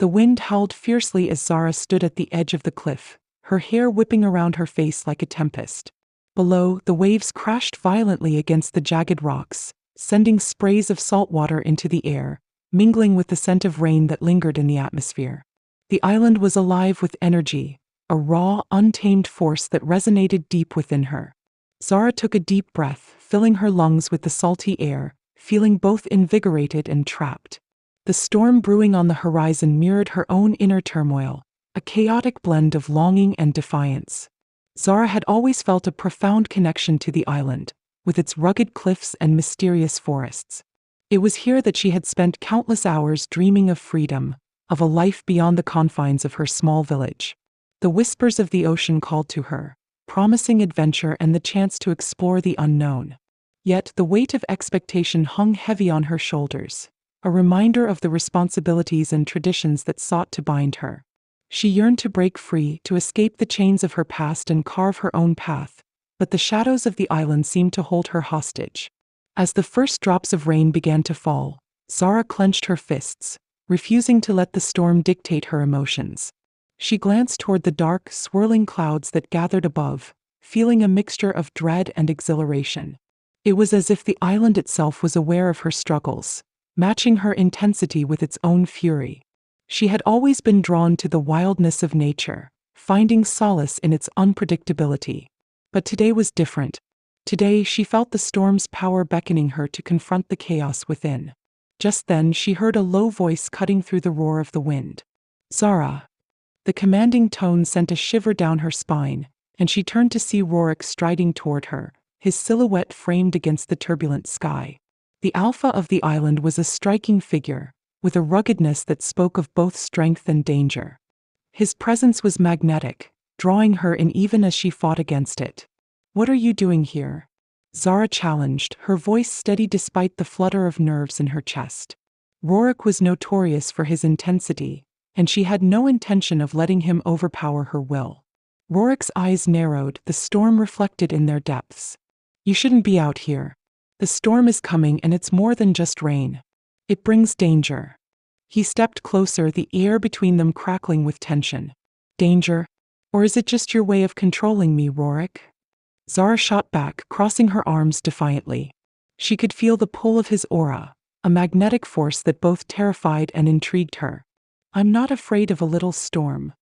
The wind howled fiercely as Zara stood at the edge of the cliff, her hair whipping around her face like a tempest. Below, the waves crashed violently against the jagged rocks, sending sprays of salt water into the air, mingling with the scent of rain that lingered in the atmosphere. The island was alive with energy, a raw, untamed force that resonated deep within her. Zara took a deep breath, filling her lungs with the salty air, feeling both invigorated and trapped. The storm brewing on the horizon mirrored her own inner turmoil, a chaotic blend of longing and defiance. Zara had always felt a profound connection to the island, with its rugged cliffs and mysterious forests. It was here that she had spent countless hours dreaming of freedom, of a life beyond the confines of her small village. The whispers of the ocean called to her, promising adventure and the chance to explore the unknown. Yet the weight of expectation hung heavy on her shoulders, a reminder of the responsibilities and traditions that sought to bind her. She yearned to break free, to escape the chains of her past and carve her own path, but the shadows of the island seemed to hold her hostage. As the first drops of rain began to fall, Zara clenched her fists, refusing to let the storm dictate her emotions. She glanced toward the dark, swirling clouds that gathered above, feeling a mixture of dread and exhilaration. It was as if the island itself was aware of her struggles, matching her intensity with its own fury. She had always been drawn to the wildness of nature, finding solace in its unpredictability. But today was different. Today she felt the storm's power beckoning her to confront the chaos within. Just then she heard a low voice cutting through the roar of the wind. "Zara." The commanding tone sent a shiver down her spine, and she turned to see Rorik striding toward her, his silhouette framed against the turbulent sky. The alpha of the island was a striking figure, with a ruggedness that spoke of both strength and danger. His presence was magnetic, drawing her in even as she fought against it. "What are you doing here?" Zara challenged, her voice steady despite the flutter of nerves in her chest. Rorik was notorious for his intensity, and she had no intention of letting him overpower her will. Rorik's eyes narrowed, the storm reflected in their depths. "You shouldn't be out here. The storm is coming, and it's more than just rain. It brings danger." He stepped closer, the air between them crackling with tension. "Danger? Or is it just your way of controlling me, Rorik?" Zara shot back, crossing her arms defiantly. She could feel the pull of his aura, a magnetic force that both terrified and intrigued her. "I'm not afraid of a little storm."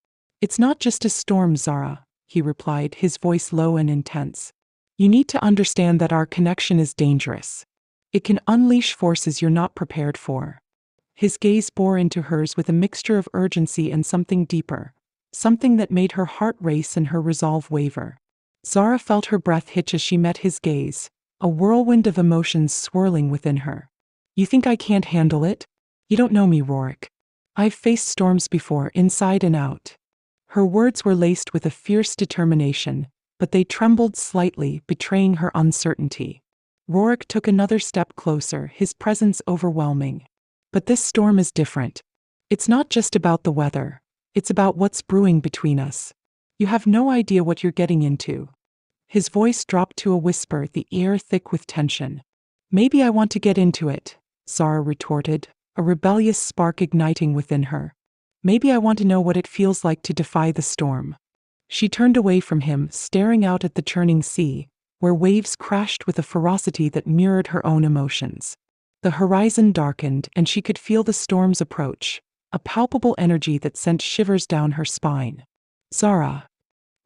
"It's not just a storm, Zara," he replied, his voice low and intense. "You need to understand that our connection is dangerous. It can unleash forces you're not prepared for." His gaze bore into hers with a mixture of urgency and something deeper, something that made her heart race and her resolve waver. Zara felt her breath hitch as she met his gaze, a whirlwind of emotions swirling within her. "You think I can't handle it? You don't know me, Rorik. I've faced storms before, inside and out." Her words were laced with a fierce determination, but they trembled slightly, betraying her uncertainty. Rorik took another step closer, his presence overwhelming. "But this storm is different. It's not just about the weather. It's about what's brewing between us. You have no idea what you're getting into." His voice dropped to a whisper, the air thick with tension. "Maybe I want to get into it," Zara retorted, a rebellious spark igniting within her. "Maybe I want to know what it feels like to defy the storm." She turned away from him, staring out at the churning sea, where waves crashed with a ferocity that mirrored her own emotions. The horizon darkened, and she could feel the storm's approach, a palpable energy that sent shivers down her spine. "Zara."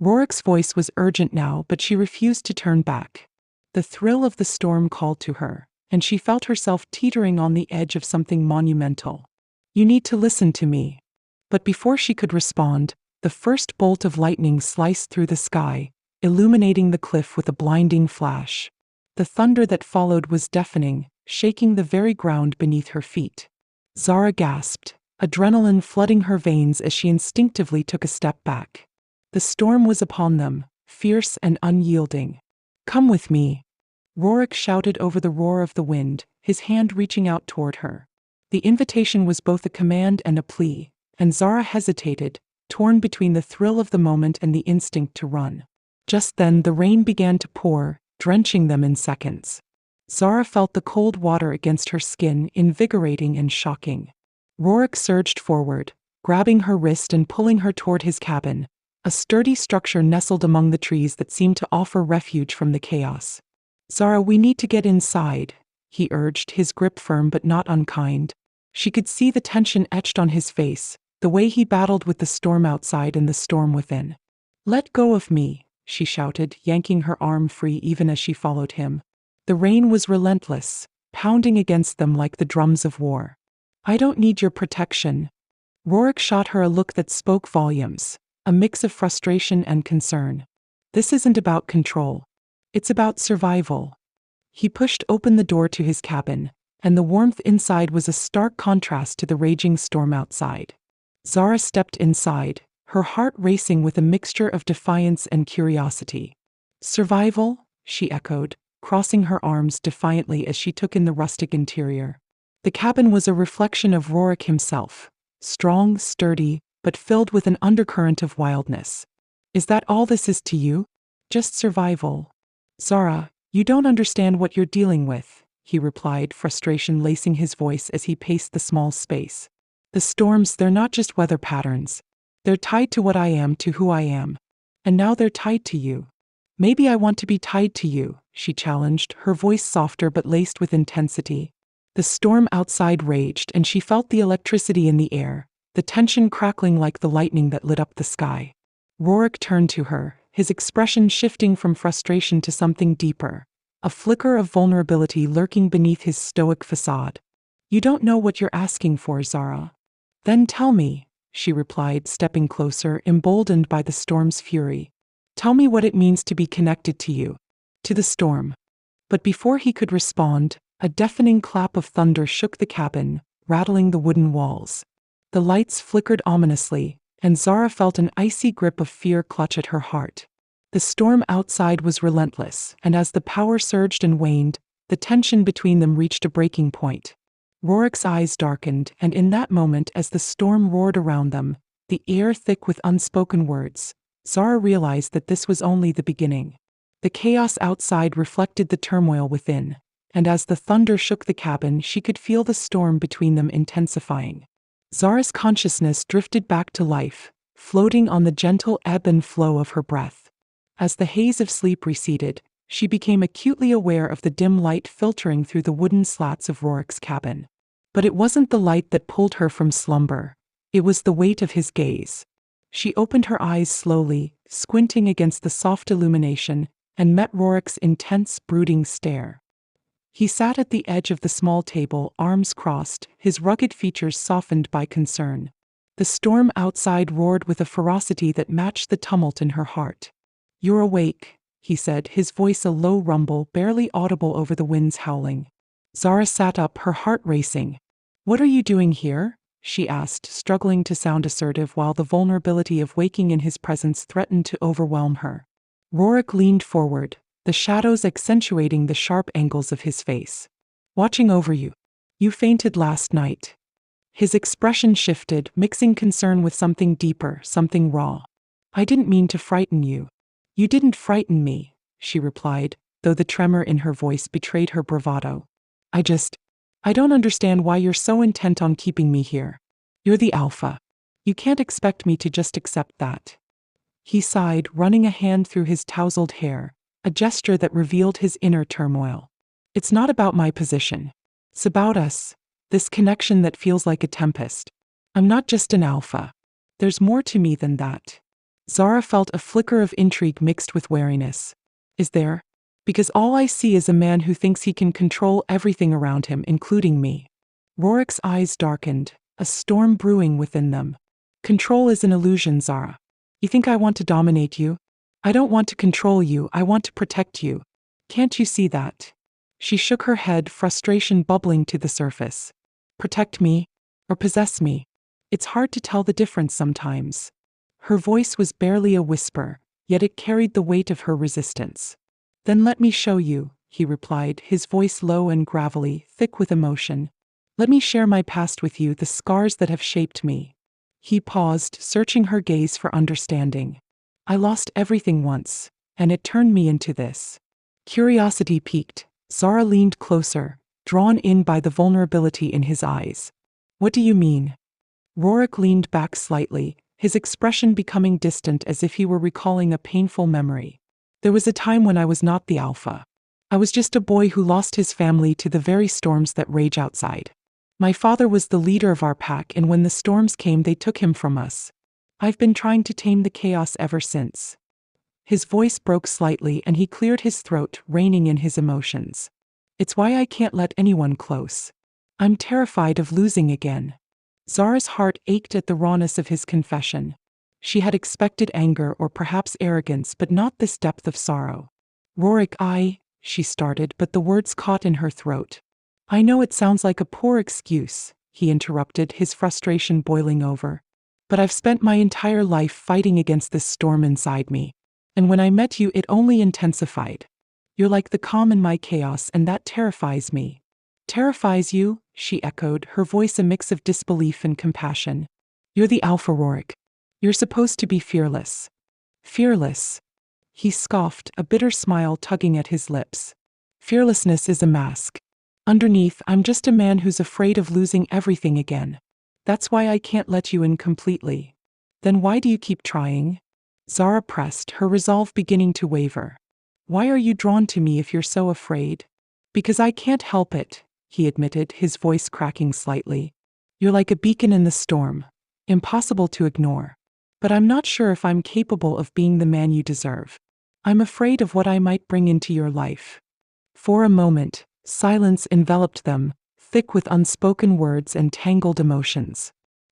Rorik's voice was urgent now, but she refused to turn back. The thrill of the storm called to her, and she felt herself teetering on the edge of something monumental. "You need to listen to me." But before she could respond, the first bolt of lightning sliced through the sky, illuminating the cliff with a blinding flash. The thunder that followed was deafening, shaking the very ground beneath her feet. Zara gasped, adrenaline flooding her veins as she instinctively took a step back. The storm was upon them, fierce and unyielding. "Come with me," Rorik shouted over the roar of the wind, his hand reaching out toward her. The invitation was both a command and a plea, and Zara hesitated, torn between the thrill of the moment and the instinct to run. Just then the rain began to pour, drenching them in seconds. Zara felt the cold water against her skin, invigorating and shocking. Rorik surged forward, grabbing her wrist and pulling her toward his cabin, a sturdy structure nestled among the trees that seemed to offer refuge from the chaos. "Zara, we need to get inside," he urged, his grip firm but not unkind. She could see the tension etched on his face, the way he battled with the storm outside and the storm within. "Let go of me," she shouted, yanking her arm free even as she followed him. The rain was relentless, pounding against them like the drums of war. "I don't need your protection." Rorik shot her a look that spoke volumes, a mix of frustration and concern. "This isn't about control. It's about survival." He pushed open the door to his cabin, and the warmth inside was a stark contrast to the raging storm outside. Zara stepped inside, her heart racing with a mixture of defiance and curiosity. "Survival?" she echoed, crossing her arms defiantly as she took in the rustic interior. The cabin was a reflection of Rorik himself, strong, sturdy, but filled with an undercurrent of wildness. "Is that all this is to you? Just survival?" "Zara, you don't understand what you're dealing with," he replied, frustration lacing his voice as he paced the small space. "The storms, they're not just weather patterns. They're tied to what I am, to who I am. And now they're tied to you." "Maybe I want to be tied to you," she challenged, her voice softer but laced with intensity. The storm outside raged, and she felt the electricity in the air, the tension crackling like the lightning that lit up the sky. Rorik turned to her, his expression shifting from frustration to something deeper, a flicker of vulnerability lurking beneath his stoic facade. "You don't know what you're asking for, Zara." "Then tell me," she replied, stepping closer, emboldened by the storm's fury. "Tell me what it means to be connected to you, to the storm." But before he could respond, a deafening clap of thunder shook the cabin, rattling the wooden walls. The lights flickered ominously, and Zara felt an icy grip of fear clutch at her heart. The storm outside was relentless, and as the power surged and waned, the tension between them reached a breaking point. Rorik's eyes darkened, and in that moment, as the storm roared around them, the air thick with unspoken words, Zara realized that this was only the beginning. The chaos outside reflected the turmoil within, and as the thunder shook the cabin, she could feel the storm between them intensifying. Zara's consciousness drifted back to life, floating on the gentle ebb and flow of her breath. As the haze of sleep receded, she became acutely aware of the dim light filtering through the wooden slats of Rorik's cabin. But it wasn't the light that pulled her from slumber. It was the weight of his gaze. She opened her eyes slowly, squinting against the soft illumination, and met Rorik's intense, brooding stare. He sat at the edge of the small table, arms crossed, his rugged features softened by concern. The storm outside roared with a ferocity that matched the tumult in her heart. "You're awake," he said, his voice a low rumble, barely audible over the wind's howling. Zara sat up, her heart racing. "What are you doing here?" she asked, struggling to sound assertive while the vulnerability of waking in his presence threatened to overwhelm her. Rorik leaned forward, the shadows accentuating the sharp angles of his face. "Watching over you. You fainted last night." His expression shifted, mixing concern with something deeper, something raw. "I didn't mean to frighten you." "You didn't frighten me," she replied, though the tremor in her voice betrayed her bravado. I don't understand why you're so intent on keeping me here. You're the alpha. You can't expect me to just accept that." He sighed, running a hand through his tousled hair, a gesture that revealed his inner turmoil. "It's not about my position. It's about us, this connection that feels like a tempest. I'm not just an alpha. There's more to me than that." Zara felt a flicker of intrigue mixed with wariness. "Is there? Because all I see is a man who thinks he can control everything around him, including me." Rorik's eyes darkened, a storm brewing within them. "Control is an illusion, Zara. You think I want to dominate you? I don't want to control you, I want to protect you. Can't you see that?" She shook her head, frustration bubbling to the surface. "Protect me? Or possess me? It's hard to tell the difference sometimes." Her voice was barely a whisper, yet it carried the weight of her resistance. "Then let me show you," he replied, his voice low and gravelly, thick with emotion. "Let me share my past with you, the scars that have shaped me." He paused, searching her gaze for understanding. "I lost everything once, and it turned me into this." Curiosity piqued. Zara leaned closer, drawn in by the vulnerability in his eyes. "What do you mean?" Rorik leaned back slightly, his expression becoming distant as if he were recalling a painful memory. There was a time when I was not the alpha. I was just a boy who lost his family to the very storms that rage outside. My father was the leader of our pack, and when the storms came, they took him from us. I've been trying to tame the chaos ever since. His voice broke slightly and he cleared his throat, reining in his emotions. It's why I can't let anyone close. I'm terrified of losing again. Zara's heart ached at the rawness of his confession. She had expected anger or perhaps arrogance, but not this depth of sorrow. Rorik, she started, but the words caught in her throat. I know it sounds like a poor excuse, he interrupted, his frustration boiling over. But I've spent my entire life fighting against this storm inside me. And when I met you, it only intensified. You're like the calm in my chaos, and that terrifies me. Terrifies you? She echoed, her voice a mix of disbelief and compassion. You're the alpha, Rorik. You're supposed to be fearless. Fearless? He scoffed, a bitter smile tugging at his lips. Fearlessness is a mask. Underneath, I'm just a man who's afraid of losing everything again. That's why I can't let you in completely. Then why do you keep trying? Zara pressed, her resolve beginning to waver. Why are you drawn to me if you're so afraid? Because I can't help it, he admitted, his voice cracking slightly. You're like a beacon in the storm. Impossible to ignore. But I'm not sure if I'm capable of being the man you deserve. I'm afraid of what I might bring into your life. For a moment, silence enveloped them, thick with unspoken words and tangled emotions.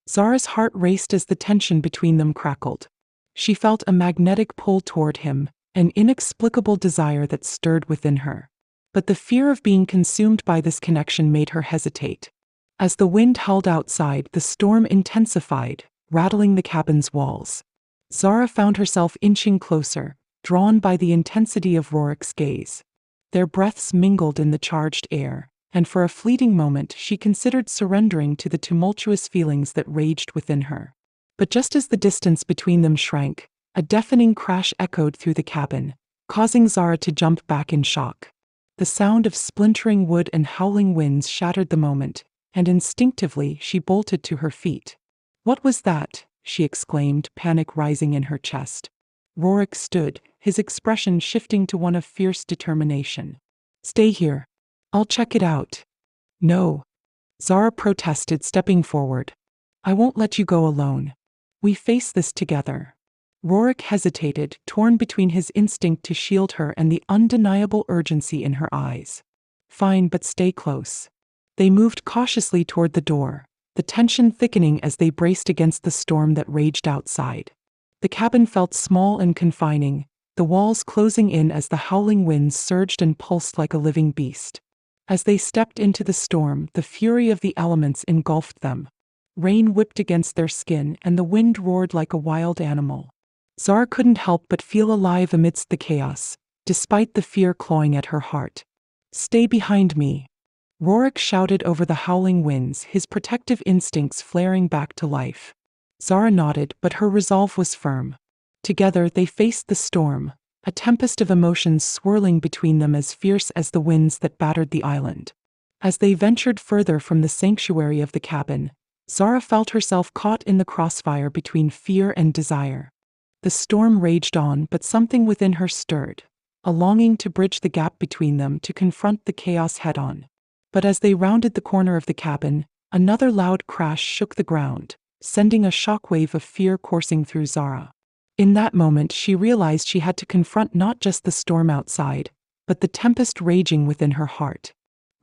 Zara's heart raced as the tension between them crackled. She felt a magnetic pull toward him, an inexplicable desire that stirred within her. But the fear of being consumed by this connection made her hesitate. As the wind howled outside, the storm intensified, rattling the cabin's walls. Zara found herself inching closer, drawn by the intensity of Rorik's gaze. Their breaths mingled in the charged air, and for a fleeting moment she considered surrendering to the tumultuous feelings that raged within her. But just as the distance between them shrank, a deafening crash echoed through the cabin, causing Zara to jump back in shock. The sound of splintering wood and howling winds shattered the moment, and instinctively she bolted to her feet. What was that? She exclaimed, panic rising in her chest. Rorik stood, his expression shifting to one of fierce determination. Stay here. I'll check it out. No. Zara protested, stepping forward. I won't let you go alone. We face this together. Rorik hesitated, torn between his instinct to shield her and the undeniable urgency in her eyes. Fine, but stay close. They moved cautiously toward the door, the tension thickening as they braced against the storm that raged outside. The cabin felt small and confining, the walls closing in as the howling winds surged and pulsed like a living beast. As they stepped into the storm, the fury of the elements engulfed them. Rain whipped against their skin and the wind roared like a wild animal. Zara couldn't help but feel alive amidst the chaos, despite the fear clawing at her heart. Stay behind me. Rorik shouted over the howling winds, his protective instincts flaring back to life. Zara nodded, but her resolve was firm. Together they faced the storm, a tempest of emotions swirling between them as fierce as the winds that battered the island. As they ventured further from the sanctuary of the cabin, Zara felt herself caught in the crossfire between fear and desire. The storm raged on, but something within her stirred, a longing to bridge the gap between them, to confront the chaos head-on. But as they rounded the corner of the cabin, another loud crash shook the ground, sending a shockwave of fear coursing through Zara. In that moment she realized she had to confront not just the storm outside, but the tempest raging within her heart.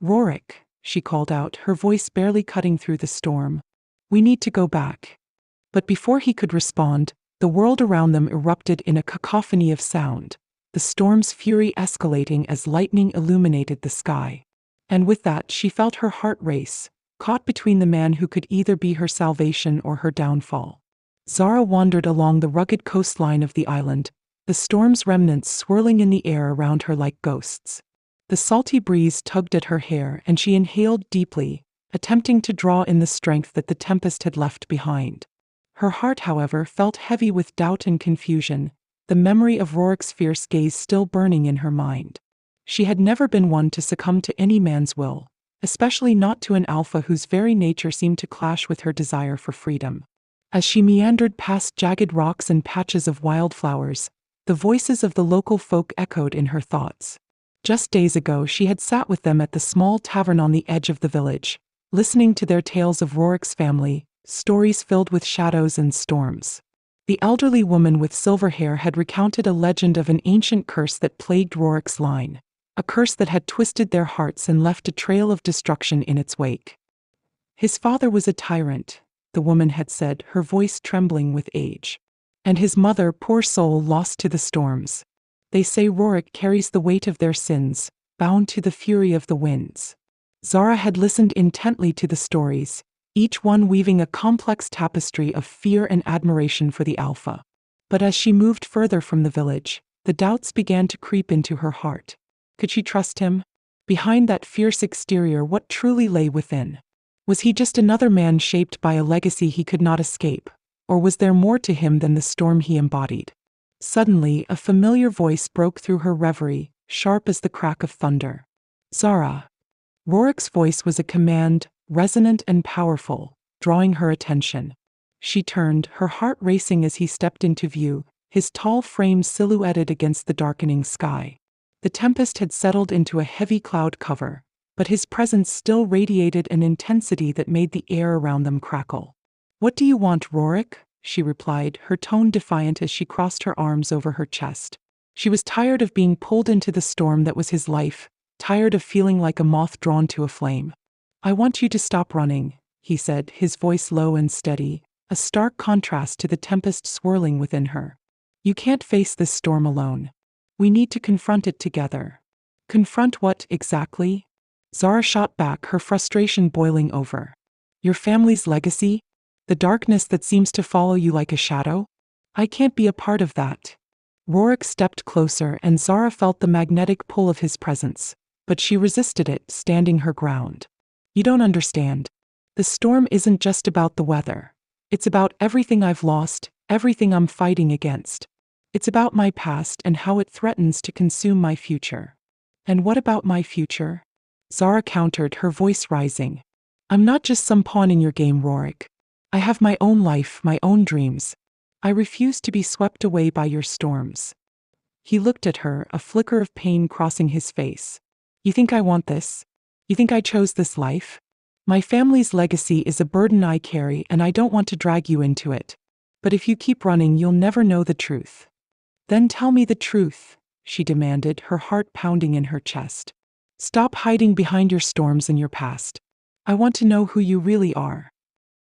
Rorik, she called out, her voice barely cutting through the storm. We need to go back. But before he could respond, the world around them erupted in a cacophony of sound, the storm's fury escalating as lightning illuminated the sky. And with that she felt her heart race, caught between the man who could either be her salvation or her downfall. Zara wandered along the rugged coastline of the island, the storm's remnants swirling in the air around her like ghosts. The salty breeze tugged at her hair and she inhaled deeply, attempting to draw in the strength that the tempest had left behind. Her heart, however, felt heavy with doubt and confusion, the memory of Rorik's fierce gaze still burning in her mind. She had never been one to succumb to any man's will, especially not to an alpha whose very nature seemed to clash with her desire for freedom. As she meandered past jagged rocks and patches of wildflowers, the voices of the local folk echoed in her thoughts. Just days ago she had sat with them at the small tavern on the edge of the village, listening to their tales of Rorik's family, stories filled with shadows and storms. The elderly woman with silver hair had recounted a legend of an ancient curse that plagued Rorik's line, a curse that had twisted their hearts and left a trail of destruction in its wake. His father was a tyrant, the woman had said, her voice trembling with age. And his mother, poor soul, lost to the storms. They say Rorik carries the weight of their sins, bound to the fury of the winds. Zara had listened intently to the stories, each one weaving a complex tapestry of fear and admiration for the Alpha. But as she moved further from the village, the doubts began to creep into her heart. Could she trust him? Behind that fierce exterior, what truly lay within? Was he just another man shaped by a legacy he could not escape, or was there more to him than the storm he embodied? Suddenly, a familiar voice broke through her reverie, sharp as the crack of thunder. Zara. Rorik's voice was a command, resonant and powerful, drawing her attention. She turned, her heart racing as he stepped into view, his tall frame silhouetted against the darkening sky. The tempest had settled into a heavy cloud cover, but his presence still radiated an intensity that made the air around them crackle. "What do you want, Rorik?" she replied, her tone defiant as she crossed her arms over her chest. She was tired of being pulled into the storm that was his life, tired of feeling like a moth drawn to a flame. "I want you to stop running," he said, his voice low and steady, a stark contrast to the tempest swirling within her. "You can't face this storm alone. We need to confront it together." "Confront what, exactly?" Zara shot back, her frustration boiling over. "Your family's legacy? The darkness that seems to follow you like a shadow? I can't be a part of that." Rorik stepped closer and Zara felt the magnetic pull of his presence, but she resisted it, standing her ground. "You don't understand. The storm isn't just about the weather. It's about everything I've lost, everything I'm fighting against. It's about my past and how it threatens to consume my future." "And what about my future?" Zara countered, her voice rising. "I'm not just some pawn in your game, Rorik. I have my own life, my own dreams. I refuse to be swept away by your storms." He looked at her, a flicker of pain crossing his face. "You think I want this? You think I chose this life? My family's legacy is a burden I carry, and I don't want to drag you into it. But if you keep running, you'll never know the truth." "Then tell me the truth," she demanded, her heart pounding in her chest. "Stop hiding behind your storms and your past. I want to know who you really are."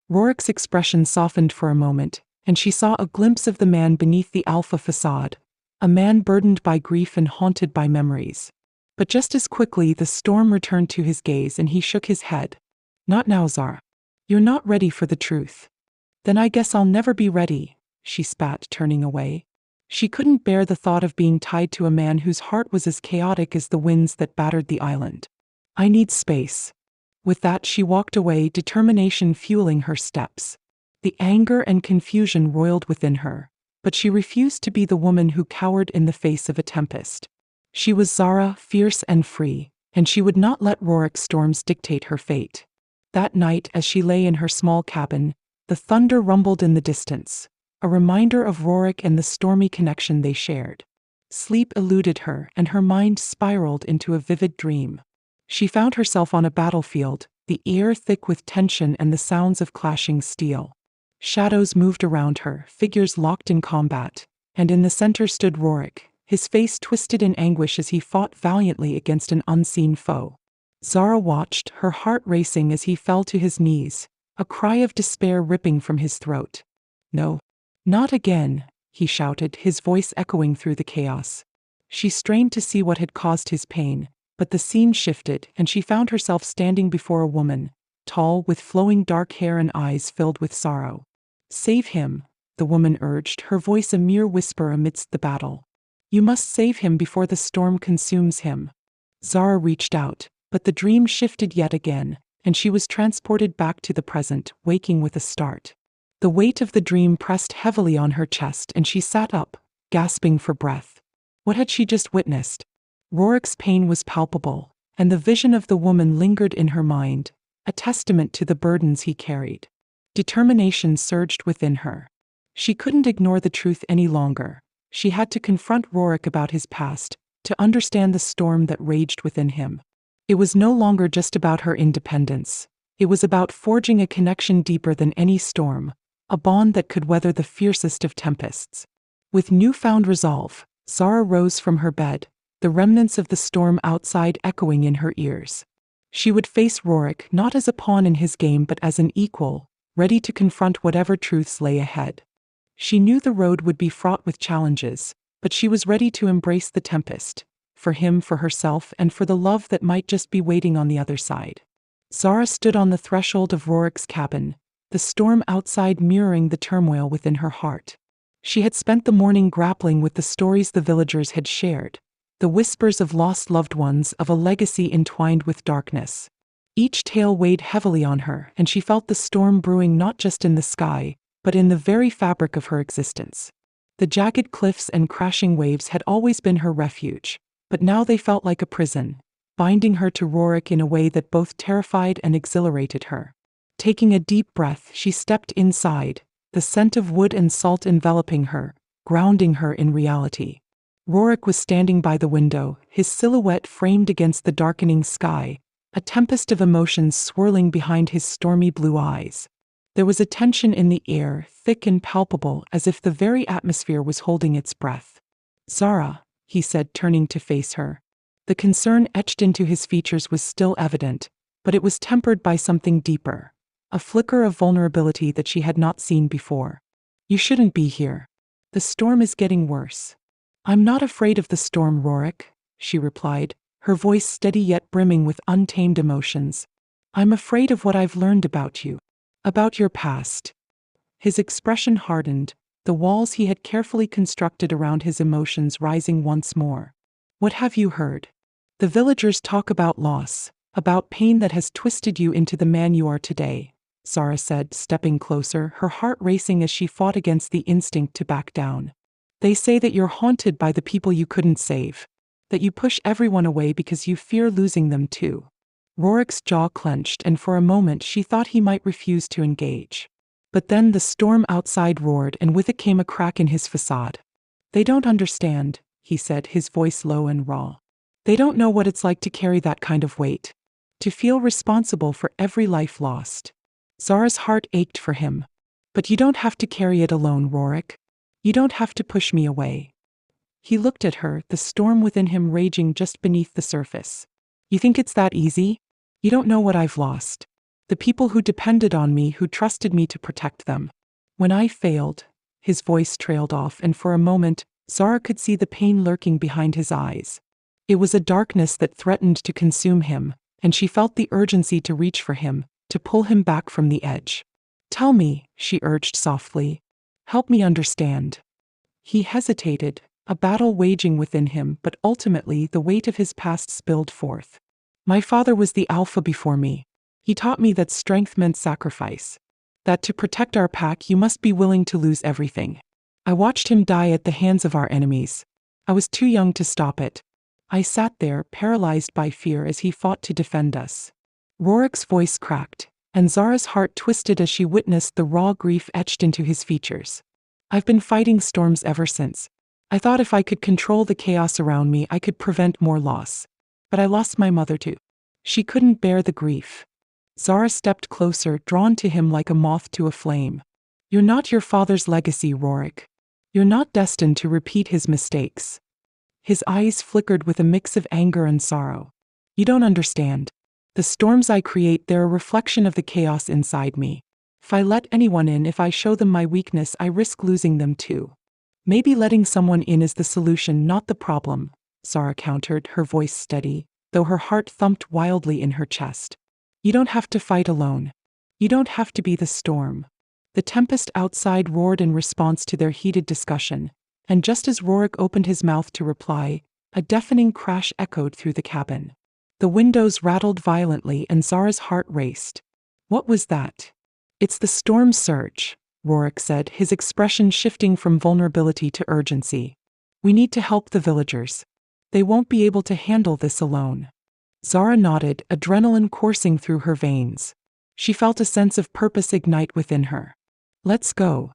Rorik's expression softened for a moment, and she saw a glimpse of the man beneath the alpha facade, a man burdened by grief and haunted by memories. But just as quickly the storm returned to his gaze and he shook his head. "Not now, Zara. You're not ready for the truth." "Then I guess I'll never be ready," she spat, turning away. She couldn't bear the thought of being tied to a man whose heart was as chaotic as the winds that battered the island. "I need space." With that, she walked away, determination fueling her steps. The anger and confusion roiled within her, but she refused to be the woman who cowered in the face of a tempest. She was Zara, fierce and free, and she would not let Rorik's storms dictate her fate. That night, as she lay in her small cabin, the thunder rumbled in the distance, a reminder of Rorik and the stormy connection they shared. Sleep eluded her, and her mind spiraled into a vivid dream. She found herself on a battlefield, the air thick with tension and the sounds of clashing steel. Shadows moved around her, figures locked in combat, and in the center stood Rorik, his face twisted in anguish as he fought valiantly against an unseen foe. Zara watched, her heart racing as he fell to his knees, a cry of despair ripping from his throat. "No. Not again," he shouted, his voice echoing through the chaos. She strained to see what had caused his pain, but the scene shifted and she found herself standing before a woman, tall, with flowing dark hair and eyes filled with sorrow. "Save him," the woman urged, her voice a mere whisper amidst the battle. "You must save him before the storm consumes him." Zara reached out, but the dream shifted yet again, and she was transported back to the present, waking with a start. The weight of the dream pressed heavily on her chest and she sat up, gasping for breath. What had she just witnessed? Rorik's pain was palpable, and the vision of the woman lingered in her mind, a testament to the burdens he carried. Determination surged within her. She couldn't ignore the truth any longer. She had to confront Rorik about his past, to understand the storm that raged within him. It was no longer just about her independence. It was about forging a connection deeper than any storm, a bond that could weather the fiercest of tempests. With newfound resolve, Zara rose from her bed, the remnants of the storm outside echoing in her ears. She would face Rorik not as a pawn in his game but as an equal, ready to confront whatever truths lay ahead. She knew the road would be fraught with challenges, but she was ready to embrace the tempest, for him, for herself, and for the love that might just be waiting on the other side. Zara stood on the threshold of Rorik's cabin, the storm outside mirroring the turmoil within her heart. She had spent the morning grappling with the stories the villagers had shared, the whispers of lost loved ones, of a legacy entwined with darkness. Each tale weighed heavily on her, and she felt the storm brewing not just in the sky, but in the very fabric of her existence. The jagged cliffs and crashing waves had always been her refuge, but now they felt like a prison, binding her to Rorik in a way that both terrified and exhilarated her. Taking a deep breath, she stepped inside, the scent of wood and salt enveloping her, grounding her in reality. Rorik was standing by the window, his silhouette framed against the darkening sky, a tempest of emotions swirling behind his stormy blue eyes. There was a tension in the air, thick and palpable, as if the very atmosphere was holding its breath. "Zara," he said, turning to face her. The concern etched into his features was still evident, but it was tempered by something deeper, a flicker of vulnerability that she had not seen before. "You shouldn't be here. The storm is getting worse." "I'm not afraid of the storm, Rorik," she replied, her voice steady yet brimming with untamed emotions. "I'm afraid of what I've learned about you. About your past." His expression hardened, the walls he had carefully constructed around his emotions rising once more. "What have you heard?" "The villagers talk about loss, about pain that has twisted you into the man you are today," Zara said, stepping closer, her heart racing as she fought against the instinct to back down. "They say that you're haunted by the people you couldn't save, that you push everyone away because you fear losing them too." Rorik's jaw clenched, and for a moment she thought he might refuse to engage. But then the storm outside roared, and with it came a crack in his facade. "They don't understand," he said, his voice low and raw. "They don't know what it's like to carry that kind of weight, to feel responsible for every life lost." Zara's heart ached for him. "But you don't have to carry it alone, Rorik. You don't have to push me away." He looked at her, the storm within him raging just beneath the surface. "You think it's that easy? You don't know what I've lost. The people who depended on me, who trusted me to protect them. When I failed," his voice trailed off, and for a moment, Zara could see the pain lurking behind his eyes. It was a darkness that threatened to consume him, and she felt the urgency to reach for him, to pull him back from the edge. "Tell me," she urged softly. "Help me understand." He hesitated, a battle waging within him, but ultimately the weight of his past spilled forth. "My father was the alpha before me. He taught me that strength meant sacrifice. That to protect our pack you must be willing to lose everything. I watched him die at the hands of our enemies. I was too young to stop it. I sat there, paralyzed by fear as he fought to defend us." Rorik's voice cracked, and Zara's heart twisted as she witnessed the raw grief etched into his features. "I've been fighting storms ever since. I thought if I could control the chaos around me, I could prevent more loss. But I lost my mother too. She couldn't bear the grief." Zara stepped closer, drawn to him like a moth to a flame. "You're not your father's legacy, Rorik. You're not destined to repeat his mistakes." His eyes flickered with a mix of anger and sorrow. "You don't understand. The storms I create, they're a reflection of the chaos inside me. If I let anyone in, if I show them my weakness, I risk losing them too. Maybe letting someone in is the solution, not the problem," Zara countered, her voice steady, though her heart thumped wildly in her chest. "You don't have to fight alone. You don't have to be the storm." The tempest outside roared in response to their heated discussion, and just as Rorik opened his mouth to reply, a deafening crash echoed through the cabin. The windows rattled violently, and Zara's heart raced. "What was that?" "It's the storm surge," Rorik said, his expression shifting from vulnerability to urgency. "We need to help the villagers. They won't be able to handle this alone." Zara nodded, adrenaline coursing through her veins. She felt a sense of purpose ignite within her. Let's go.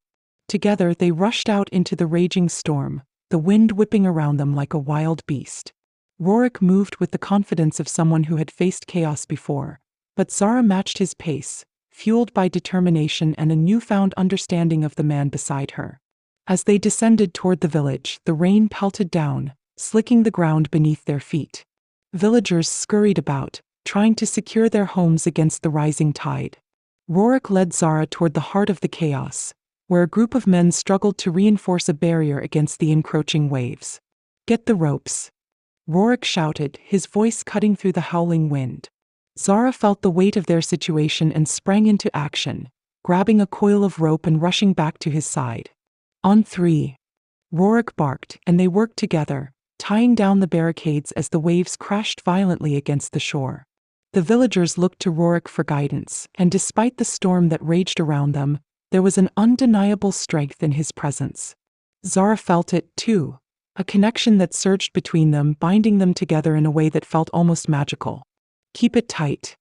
Together they rushed out into the raging storm, the wind whipping around them like a wild beast. Rorik moved with the confidence of someone who had faced chaos before, but Zara matched his pace, fueled by determination and a newfound understanding of the man beside her. As they descended toward the village, the rain pelted down, slicking the ground beneath their feet. Villagers scurried about, trying to secure their homes against the rising tide. Rorik led Zara toward the heart of the chaos, where a group of men struggled to reinforce a barrier against the encroaching waves. Get the ropes. Rorik shouted, his voice cutting through the howling wind. Zara felt the weight of their situation and sprang into action, grabbing a coil of rope and rushing back to his side. On three. Rorik barked, and they worked together, tying down the barricades as the waves crashed violently against the shore. The villagers looked to Rorik for guidance, and despite the storm that raged around them, there was an undeniable strength in his presence. Zara felt it, too, a connection that surged between them, binding them together in a way that felt almost magical. Keep it tight,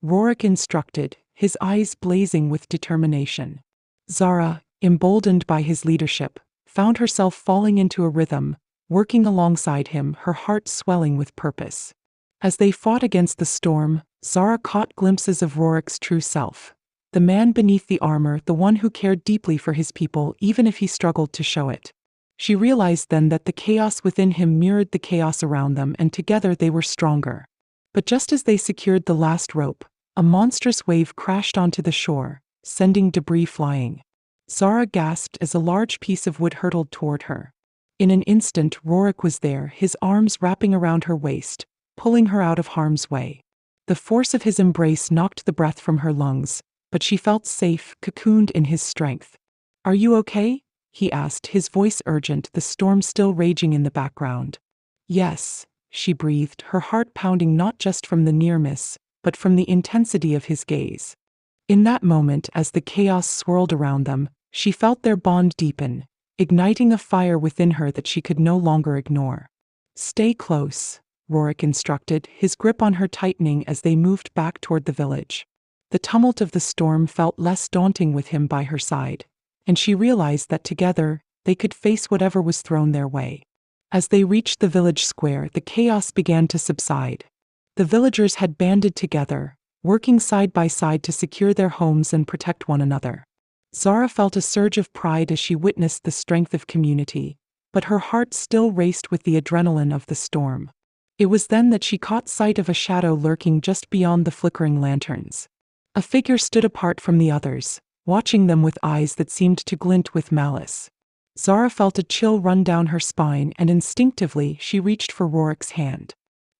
Rorik instructed, his eyes blazing with determination. Zara, emboldened by his leadership, found herself falling into a rhythm, working alongside him, her heart swelling with purpose. As they fought against the storm, Zara caught glimpses of Rorik's true self. The man beneath the armor, the one who cared deeply for his people even if he struggled to show it. She realized then that the chaos within him mirrored the chaos around them, and together they were stronger. But just as they secured the last rope, a monstrous wave crashed onto the shore, sending debris flying. Zara gasped as a large piece of wood hurtled toward her. In an instant, Rorik was there, his arms wrapping around her waist, pulling her out of harm's way. The force of his embrace knocked the breath from her lungs, but she felt safe, cocooned in his strength. Are you okay? He asked, his voice urgent, the storm still raging in the background. Yes, she breathed, her heart pounding not just from the near miss, but from the intensity of his gaze. In that moment, as the chaos swirled around them, she felt their bond deepen, igniting a fire within her that she could no longer ignore. Stay close, Rorik instructed, his grip on her tightening as they moved back toward the village. The tumult of the storm felt less daunting with him by her side, and she realized that together, they could face whatever was thrown their way. As they reached the village square, the chaos began to subside. The villagers had banded together, working side by side to secure their homes and protect one another. Zara felt a surge of pride as she witnessed the strength of community, but her heart still raced with the adrenaline of the storm. It was then that she caught sight of a shadow lurking just beyond the flickering lanterns. A figure stood apart from the others, watching them with eyes that seemed to glint with malice. Zara felt a chill run down her spine, and instinctively she reached for Rorik's hand.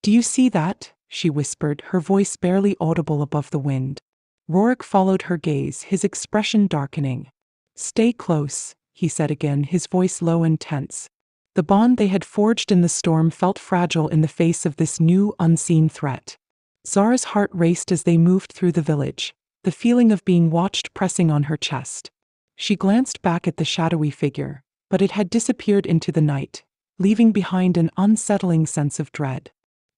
Do you see that? She whispered, her voice barely audible above the wind. Rorik followed her gaze, his expression darkening. Stay close, he said again, his voice low and tense. The bond they had forged in the storm felt fragile in the face of this new, unseen threat. Zara's heart raced as they moved through the village, the feeling of being watched pressing on her chest. She glanced back at the shadowy figure, but it had disappeared into the night, leaving behind an unsettling sense of dread.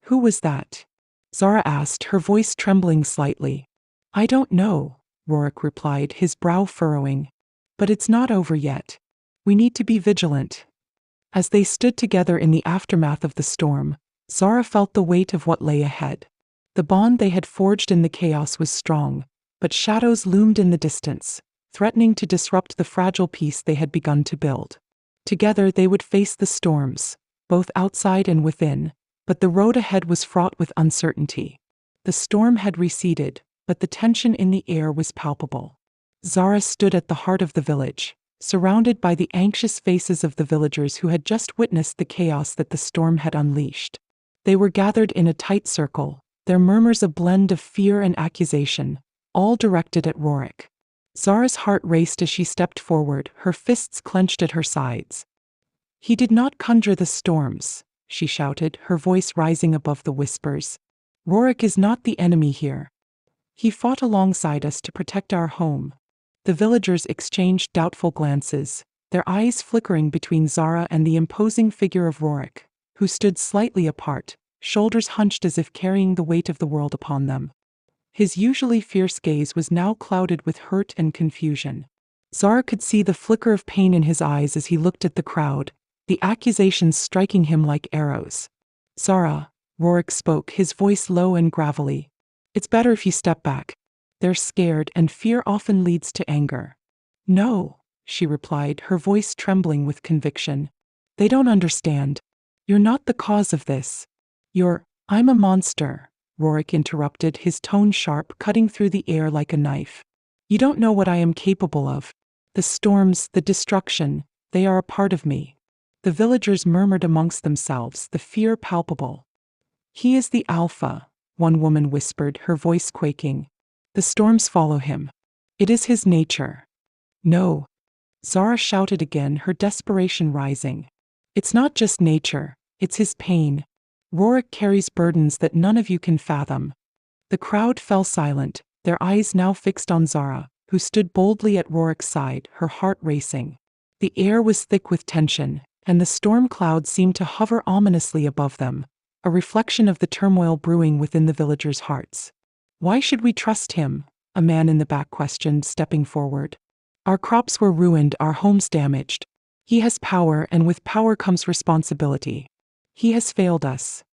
Who was that? Zara asked, her voice trembling slightly. I don't know, Rorik replied, his brow furrowing. But it's not over yet. We need to be vigilant. As they stood together in the aftermath of the storm, Zara felt the weight of what lay ahead. The bond they had forged in the chaos was strong, but shadows loomed in the distance, threatening to disrupt the fragile peace they had begun to build. Together they would face the storms, both outside and within, but the road ahead was fraught with uncertainty. The storm had receded, but the tension in the air was palpable. Zara stood at the heart of the village, surrounded by the anxious faces of the villagers who had just witnessed the chaos that the storm had unleashed. They were gathered in a tight circle, their murmurs a blend of fear and accusation, all directed at Rorik. Zara's heart raced as she stepped forward, her fists clenched at her sides. He did not conjure the storms, she shouted, her voice rising above the whispers. Rorik is not the enemy here. He fought alongside us to protect our home. The villagers exchanged doubtful glances, their eyes flickering between Zara and the imposing figure of Rorik, who stood slightly apart, shoulders hunched as if carrying the weight of the world upon them. His usually fierce gaze was now clouded with hurt and confusion. Zara could see the flicker of pain in his eyes as he looked at the crowd, the accusations striking him like arrows. "Zara," Rorik spoke, his voice low and gravelly. "It's better if you step back. They're scared, and fear often leads to anger." "No," she replied, her voice trembling with conviction. "They don't understand. You're not the cause of this. I'm a monster," Rorik interrupted, his tone sharp, cutting through the air like a knife. "You don't know what I am capable of. The storms, the destruction, they are a part of me." The villagers murmured amongst themselves, the fear palpable. "He is the Alpha," one woman whispered, her voice quaking. "The storms follow him. It is his nature." "No," Zara shouted again, her desperation rising. "It's not just nature, it's his pain. Rorik carries burdens that none of you can fathom." The crowd fell silent, their eyes now fixed on Zara, who stood boldly at Rorik's side, her heart racing. The air was thick with tension, and the storm cloud seemed to hover ominously above them, a reflection of the turmoil brewing within the villagers' hearts. "Why should we trust him?" a man in the back questioned, stepping forward. "Our crops were ruined, our homes damaged. He has power, and with power comes responsibility. He has failed us."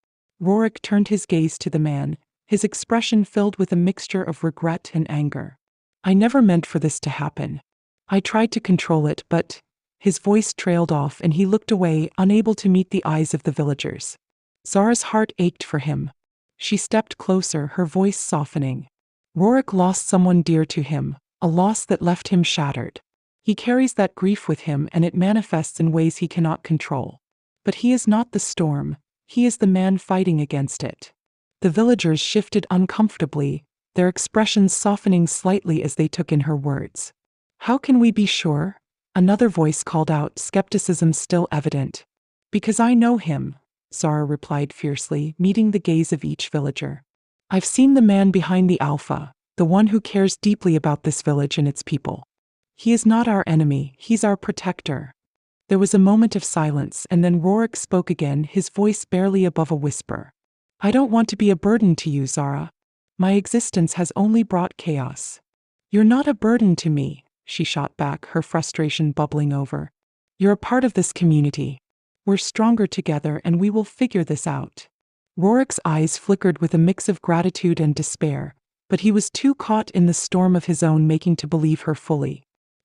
Rorik turned his gaze to the man, his expression filled with a mixture of regret and anger. "I never meant for this to happen. I tried to control it, but—" His voice trailed off and he looked away, unable to meet the eyes of the villagers. Zara's heart ached for him. She stepped closer, her voice softening. "Rorik lost someone dear to him, a loss that left him shattered. He carries that grief with him, and it manifests in ways he cannot control. But he is not the storm, he is the man fighting against it." The villagers shifted uncomfortably, their expressions softening slightly as they took in her words. "How can we be sure?" Another voice called out, skepticism still evident. "Because I know him," Zara replied fiercely, meeting the gaze of each villager. "I've seen the man behind the Alpha, the one who cares deeply about this village and its people. He is not our enemy, he's our protector." There was a moment of silence, and then Rorik spoke again, his voice barely above a whisper. "I don't want to be a burden to you, Zara. My existence has only brought chaos." "You're not a burden to me," she shot back, her frustration bubbling over. "You're a part of this community. We're stronger together, and we will figure this out." Rorik's eyes flickered with a mix of gratitude and despair, but he was too caught in the storm of his own making to believe her fully.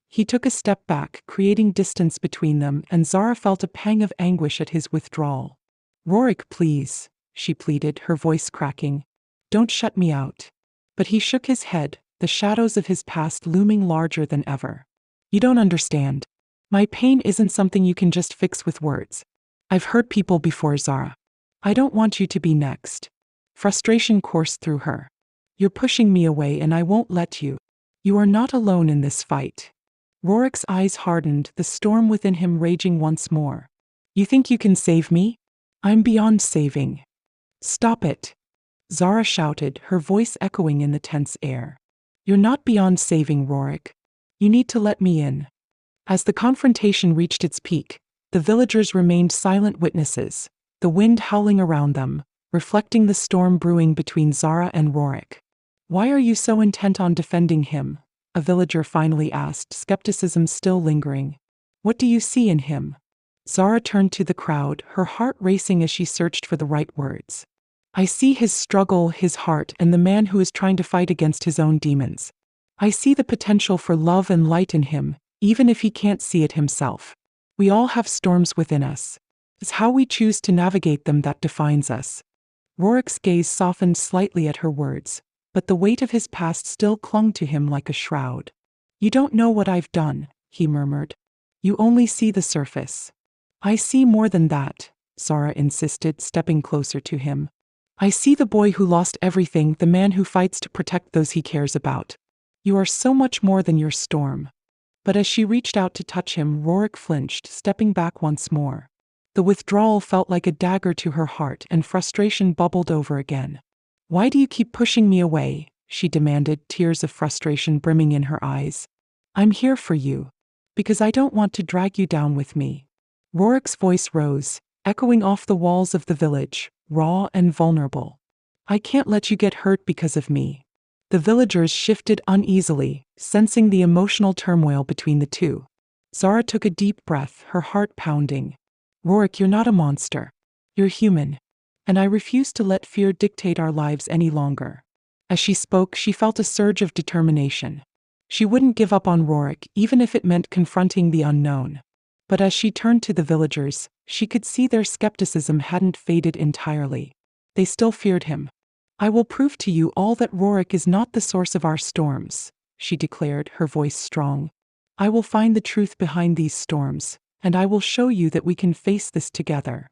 He took a step back, creating distance between them, and Zara felt a pang of anguish at his withdrawal. "Rorik, please," she pleaded, her voice cracking. "Don't shut me out." But he shook his head, the shadows of his past looming larger than ever. "You don't understand. My pain isn't something you can just fix with words. I've hurt people before, Zara. I don't want you to be next." Frustration coursed through her. "You're pushing me away, and I won't let you. You are not alone in this fight." Rorik's eyes hardened, the storm within him raging once more. "You think you can save me? I'm beyond saving." "Stop it," Zara shouted, her voice echoing in the tense air. "You're not beyond saving, Rorik. You need to let me in." As the confrontation reached its peak, the villagers remained silent witnesses, the wind howling around them, reflecting the storm brewing between Zara and Rorik. "Why are you so intent on defending him?" a villager finally asked, skepticism still lingering. "What do you see in him?" Zara turned to the crowd, her heart racing as she searched for the right words. "I see his struggle, his heart, and the man who is trying to fight against his own demons. I see the potential for love and light in him, even if he can't see it himself. We all have storms within us. It's how we choose to navigate them that defines us." Rorik's gaze softened slightly at her words, but the weight of his past still clung to him like a shroud. "You don't know what I've done," he murmured. "You only see the surface." "I see more than that," Zara insisted, stepping closer to him. "I see the boy who lost everything, the man who fights to protect those he cares about. You are so much more than your storm." But as she reached out to touch him, Rorik flinched, stepping back once more. The withdrawal felt like a dagger to her heart, and frustration bubbled over again. "Why do you keep pushing me away?" she demanded, tears of frustration brimming in her eyes. "I'm here for you. Because I don't want to drag you down with me." Rorik's voice rose, echoing off the walls of the village, raw and vulnerable. I can't let you get hurt because of me. The villagers shifted uneasily, sensing the emotional turmoil between the two. Zara took a deep breath, her heart pounding. Rorik, you're not a monster. You're human. And I refuse to let fear dictate our lives any longer. As she spoke, she felt a surge of determination. She wouldn't give up on Rorik, even if it meant confronting the unknown. But as she turned to the villagers, she could see their skepticism hadn't faded entirely. They still feared him. I will prove to you all that Rorik is not the source of our storms, she declared, her voice strong. I will find the truth behind these storms, and I will show you that we can face this together.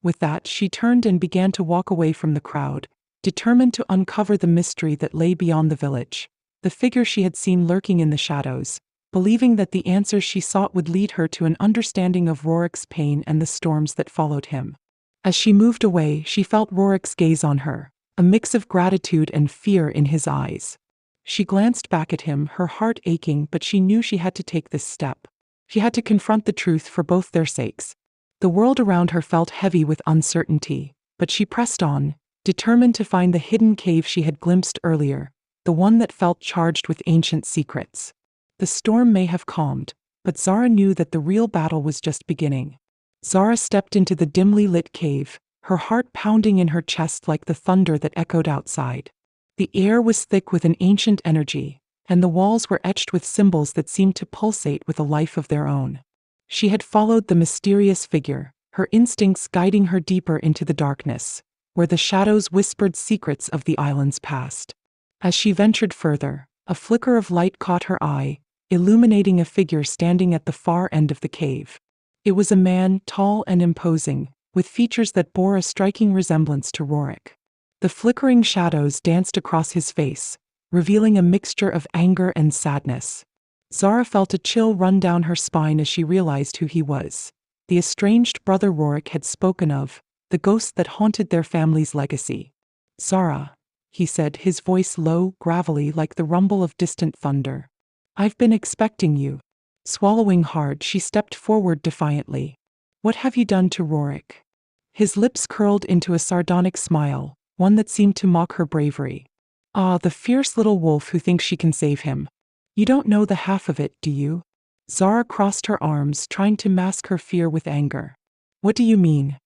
With that, she turned and began to walk away from the crowd, determined to uncover the mystery that lay beyond the village, the figure she had seen lurking in the shadows, believing that the answers she sought would lead her to an understanding of Rorik's pain and the storms that followed him. As she moved away, she felt Rorik's gaze on her, a mix of gratitude and fear in his eyes. She glanced back at him, her heart aching, but she knew she had to take this step. She had to confront the truth for both their sakes. The world around her felt heavy with uncertainty, but she pressed on, determined to find the hidden cave she had glimpsed earlier, the one that felt charged with ancient secrets. The storm may have calmed, but Zara knew that the real battle was just beginning. Zara stepped into the dimly lit cave, her heart pounding in her chest like the thunder that echoed outside. The air was thick with an ancient energy, and the walls were etched with symbols that seemed to pulsate with a life of their own. She had followed the mysterious figure, her instincts guiding her deeper into the darkness, where the shadows whispered secrets of the island's past. As she ventured further, a flicker of light caught her eye, illuminating a figure standing at the far end of the cave. It was a man, tall and imposing, with features that bore a striking resemblance to Rorik. The flickering shadows danced across his face, revealing a mixture of anger and sadness. Zara felt a chill run down her spine as she realized who he was. The estranged brother Rorik had spoken of, the ghost that haunted their family's legacy. Zara, he said, his voice low, gravelly like the rumble of distant thunder. I've been expecting you. Swallowing hard, she stepped forward defiantly. What have you done to Rorik? His lips curled into a sardonic smile, one that seemed to mock her bravery. Ah, the fierce little wolf who thinks she can save him. You don't know the half of it, do you? Zara crossed her arms, trying to mask her fear with anger. What do you mean?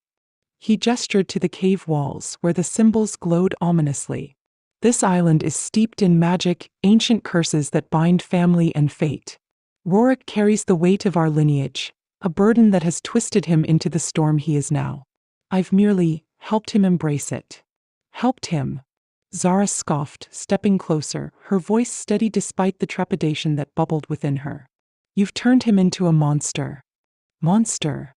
He gestured to the cave walls, where the symbols glowed ominously. This island is steeped in magic, ancient curses that bind family and fate. Rorik carries the weight of our lineage, a burden that has twisted him into the storm he is now. I've merely helped him embrace it. Helped him? Zara scoffed, stepping closer, her voice steady despite the trepidation that bubbled within her. You've turned him into a monster. Monster?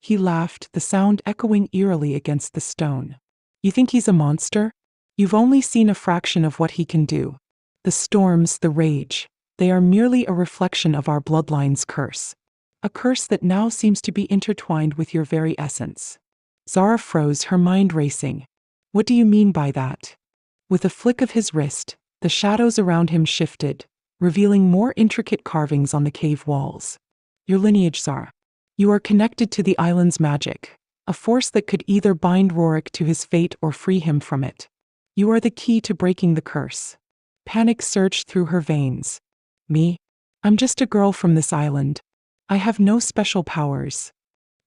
He laughed, the sound echoing eerily against the stone. You think he's a monster? You've only seen a fraction of what he can do. The storms, the rage, they are merely a reflection of our bloodline's curse. A curse that now seems to be intertwined with your very essence. Zara froze, her mind racing. What do you mean by that? With a flick of his wrist, the shadows around him shifted, revealing more intricate carvings on the cave walls. Your lineage, Zara. You are connected to the island's magic, a force that could either bind Rorik to his fate or free him from it. You are the key to breaking the curse. Panic surged through her veins. Me? I'm just a girl from this island. I have no special powers.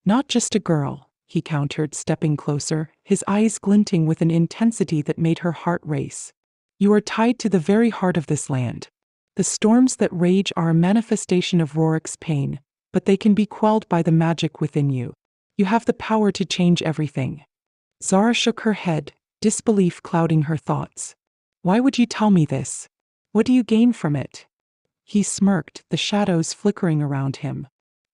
Not just a girl, he countered, stepping closer, his eyes glinting with an intensity that made her heart race. You are tied to the very heart of this land. The storms that rage are a manifestation of Rorik's pain, but they can be quelled by the magic within you. You have the power to change everything. Zara shook her head, disbelief clouding her thoughts. Why would you tell me this? What do you gain from it? He smirked, the shadows flickering around him.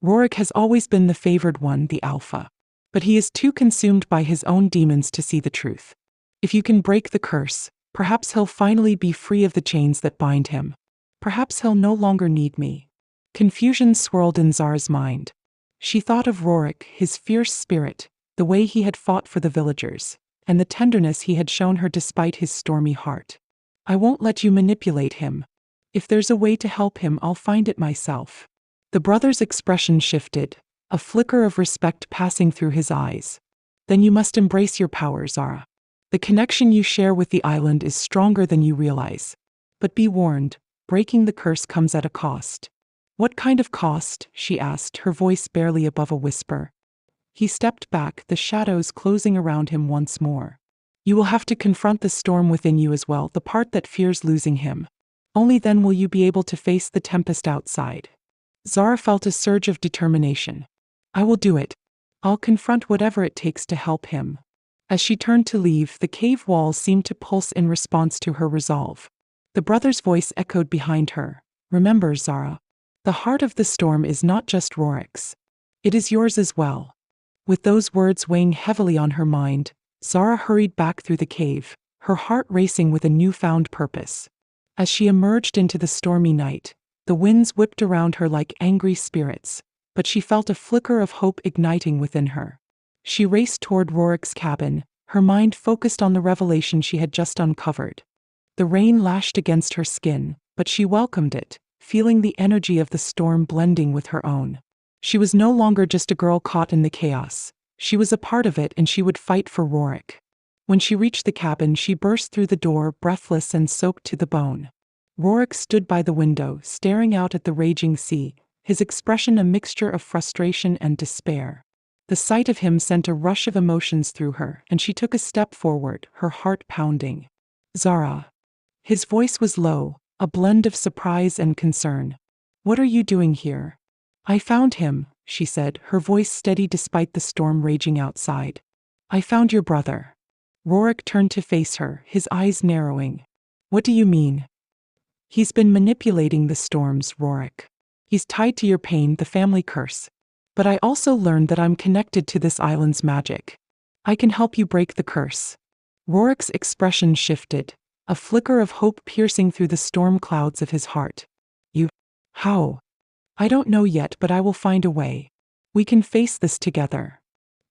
Rorik has always been the favored one, the alpha. But he is too consumed by his own demons to see the truth. If you can break the curse, perhaps he'll finally be free of the chains that bind him. Perhaps he'll no longer need me. Confusion swirled in Zara's mind. She thought of Rorik, his fierce spirit, the way he had fought for the villagers, and the tenderness he had shown her despite his stormy heart. I won't let you manipulate him. If there's a way to help him, I'll find it myself. The brother's expression shifted, a flicker of respect passing through his eyes. Then you must embrace your power, Zara. The connection you share with the island is stronger than you realize. But be warned, breaking the curse comes at a cost. What kind of cost? She asked, her voice barely above a whisper. He stepped back, the shadows closing around him once more. You will have to confront the storm within you as well, the part that fears losing him. Only then will you be able to face the tempest outside. Zara felt a surge of determination. I will do it. I'll confront whatever it takes to help him. As she turned to leave, the cave walls seemed to pulse in response to her resolve. The brother's voice echoed behind her. Remember, Zara, the heart of the storm is not just Rorik's. It is yours as well. With those words weighing heavily on her mind, Zara hurried back through the cave, her heart racing with a newfound purpose. As she emerged into the stormy night, the winds whipped around her like angry spirits, but she felt a flicker of hope igniting within her. She raced toward Rorik's cabin, her mind focused on the revelation she had just uncovered. The rain lashed against her skin, but she welcomed it, feeling the energy of the storm blending with her own. She was no longer just a girl caught in the chaos. She was a part of it, and she would fight for Rorik. When she reached the cabin, she burst through the door, breathless and soaked to the bone. Rorik stood by the window, staring out at the raging sea, his expression a mixture of frustration and despair. The sight of him sent a rush of emotions through her, and she took a step forward, her heart pounding. Zara. His voice was low, a blend of surprise and concern. What are you doing here? I found him, she said, her voice steady despite the storm raging outside. I found your brother. Rorik turned to face her, his eyes narrowing. What do you mean? He's been manipulating the storms, Rorik. He's tied to your pain, the family curse. But I also learned that I'm connected to this island's magic. I can help you break the curse. Rorik's expression shifted, a flicker of hope piercing through the storm clouds of his heart. You? How? I don't know yet, but I will find a way. We can face this together.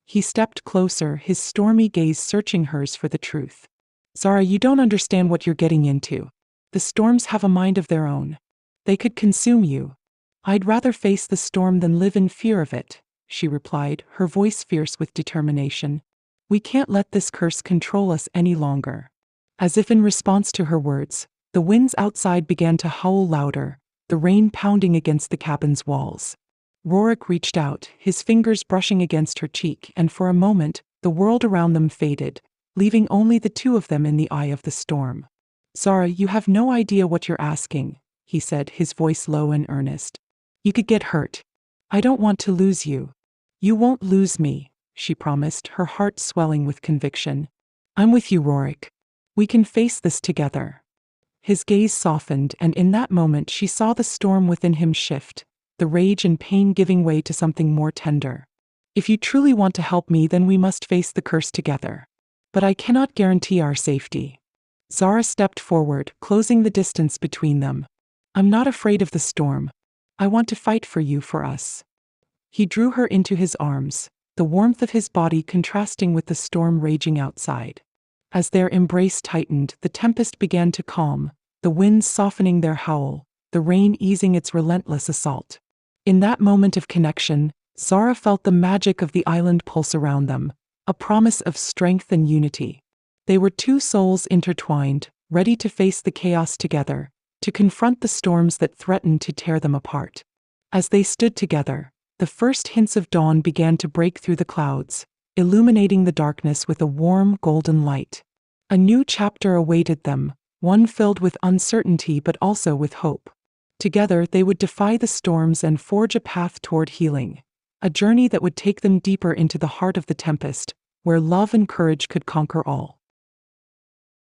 He stepped closer, his stormy gaze searching hers for the truth. Zara, you don't understand what you're getting into. The storms have a mind of their own. They could consume you. I'd rather face the storm than live in fear of it, she replied, her voice fierce with determination. We can't let this curse control us any longer. As if in response to her words, the winds outside began to howl louder, the rain pounding against the cabin's walls. Rorik reached out, his fingers brushing against her cheek, and for a moment, the world around them faded, leaving only the two of them in the eye of the storm. Zara, you have no idea what you're asking, he said, his voice low and earnest. You could get hurt. I don't want to lose you. You won't lose me, she promised, her heart swelling with conviction. I'm with you, Rorik. We can face this together. His gaze softened, and in that moment she saw the storm within him shift, the rage and pain giving way to something more tender. If you truly want to help me, then we must face the curse together. But I cannot guarantee our safety. Zara stepped forward, closing the distance between them. I'm not afraid of the storm. I want to fight for you, for us. He drew her into his arms, the warmth of his body contrasting with the storm raging outside. As their embrace tightened, the tempest began to calm, the winds softening their howl, the rain easing its relentless assault. In that moment of connection, Zara felt the magic of the island pulse around them, a promise of strength and unity. They were two souls intertwined, ready to face the chaos together, to confront the storms that threatened to tear them apart. As they stood together, the first hints of dawn began to break through the clouds, illuminating the darkness with a warm, golden light. A new chapter awaited them, one filled with uncertainty but also with hope. Together they would defy the storms and forge a path toward healing, a journey that would take them deeper into the heart of the tempest, where love and courage could conquer all.